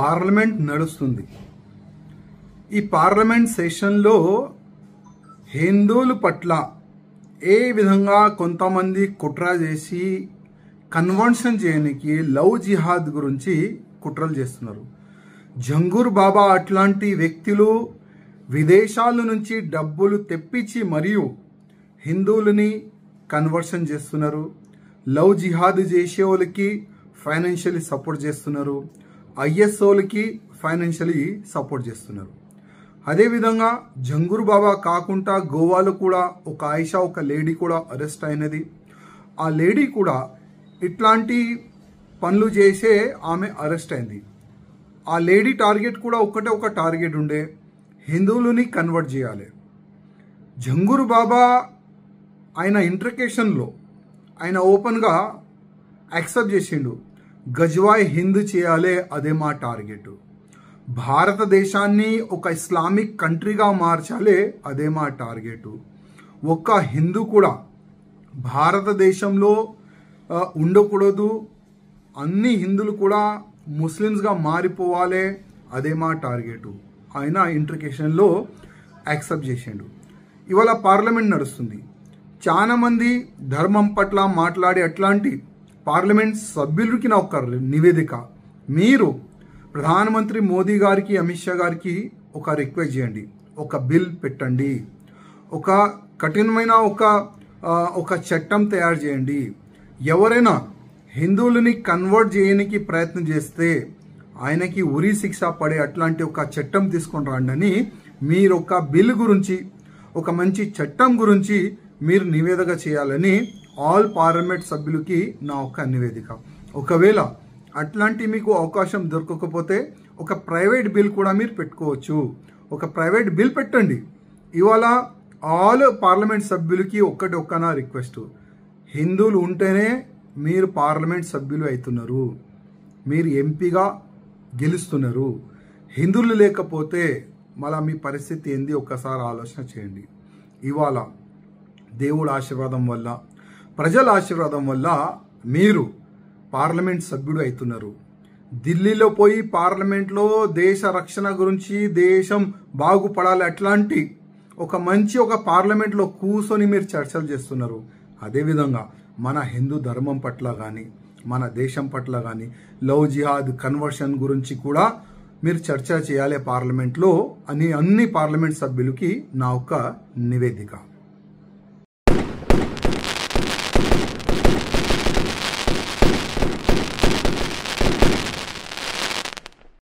Parliament నడుస్తుంది. ఈ parliament సెషన్లో హిందువుల పట్ల ఏ విధంగా కొంతమంది కుట్ర చేసి కన్వర్షన్ చేయడానికి లవ్ జిహాద్ గురించి కుట్రలు చేస్తున్నారు. జంగూర్ బాబా అట్లాంటి వ్యక్తులు విదేశాల నుంచి డబ్బులు తెప్పించి మరియు హిందువులని కన్వర్షన్ చేస్తున్నారు. లవ్ జిహాద్ చేసే వాళ్ళకి ఫైనాన్షియలీ సపోర్ట్ చేస్తున్నారు. ఐఎస్ఓలకి ఫైనాన్షియలీ సపోర్ట్ చేస్తున్నారు. అదేవిధంగా జంగూర్ బాబా కాకుండా గోవాలో కూడా ఒక ఆయిషా ఒక లేడీ కూడా అరెస్ట్ అయినది. ఆ లేడీ కూడా ఇట్లాంటి పనులు చేసే ఆమె అరెస్ట్ అయింది. ఆ లేడీ టార్గెట్ కూడా ఒక టార్గెట్ ఉండే, హిందువులని కన్వర్ట్ చేయాలి. జంగూర్ బాబా ఆయన ఇంట్రకేషన్లో ఆయన ఓపెన్గా యాక్సెప్ట్ చేసిండు, గజ్వాయ్ హింద్ చేయాలి, అదే మా టార్గెట్. భారతదేశాన్ని ఒక ఇస్లామిక్ కంట్రీగా మార్చాలి, అదే మా టార్గెట్. ఒక్క హిందూ కూడా భారతదేశంలో ఉండకూడదు, అన్ని హిందువులు కూడా ముస్లిమ్స్గా మారిపోవాలి, అదే మా టార్గెట్. ఆయన ఇంట్రికేషన్లో యాక్సెప్ట్ చేసిండు. ఇవాళ పార్లమెంట్ నడుస్తుంది. చాలా మంది ధర్మం పట్ల మాట్లాడే అట్లాంటి పార్లమెంట్ సభ్యులకి నా ఒక నివేదిక, మీరు ప్రధానమంత్రి మోదీ గారికి అమిత్ షా గారికి ఒక రిక్వెస్ట్ చేయండి, ఒక బిల్ పెట్టండి, ఒక కఠినమైన ఒక చట్టం తయారు చేయండి. ఎవరైనా హిందువులని కన్వర్ట్ చేయడానికి ప్రయత్నం చేస్తే ఆయనకి ఉరి శిక్ష పడే అట్లాంటి ఒక చట్టం తీసుకొని రండి అని మీరు ఒక బిల్ గురించి ఒక మంచి చట్టం గురించి మీరు నివేదిక చేయాలని ఆల్ పార్లమెంట్ సభ్యులకి నా ఒక నివేదిక. ఒకవేళ అట్లాంటి మీకు అవకాశం దొరకకపోతే ఒక ప్రైవేట్ బిల్ కూడా మీరు పెట్టుకోవచ్చు. ఒక ప్రైవేట్ బిల్ పెట్టండి. ఇవాళ ఆల్ పార్లమెంట్ సభ్యులకి ఒక్క నా రిక్వెస్ట్, హిందువులు ఉంటేనే మీరు పార్లమెంట్ సభ్యులు అవుతున్నారు, మీరు ఎంపీగా గెలుస్తున్నారు. హిందువులు లేకపోతే మళ్ళా మీ పరిస్థితి ఏంది ఒక్కసారి ఆలోచన చేయండి. ఇవాళ దేవుడు ఆశీర్వాదం వల్ల, ప్రజల ఆశీర్వాదం వల్ల మీరు పార్లమెంట్ సభ్యుడు అవుతున్నారు. ఢిల్లీలో పోయి పార్లమెంట్లో దేశ రక్షణ గురించి, దేశం బాగుపడాలి అట్లాంటి ఒక మంచి ఒక పార్లమెంట్లో కూర్చొని మీరు చర్చలు చేస్తున్నారు. అదేవిధంగా మన హిందూ ధర్మం పట్ల కానీ, మన దేశం పట్ల కానీ, లవ్ జిహాద్ కన్వర్షన్ గురించి కూడా మీరు చర్చ చేయాలి పార్లమెంట్లో అని అన్ని పార్లమెంట్ సభ్యులకి నా ఒక నివేదిక.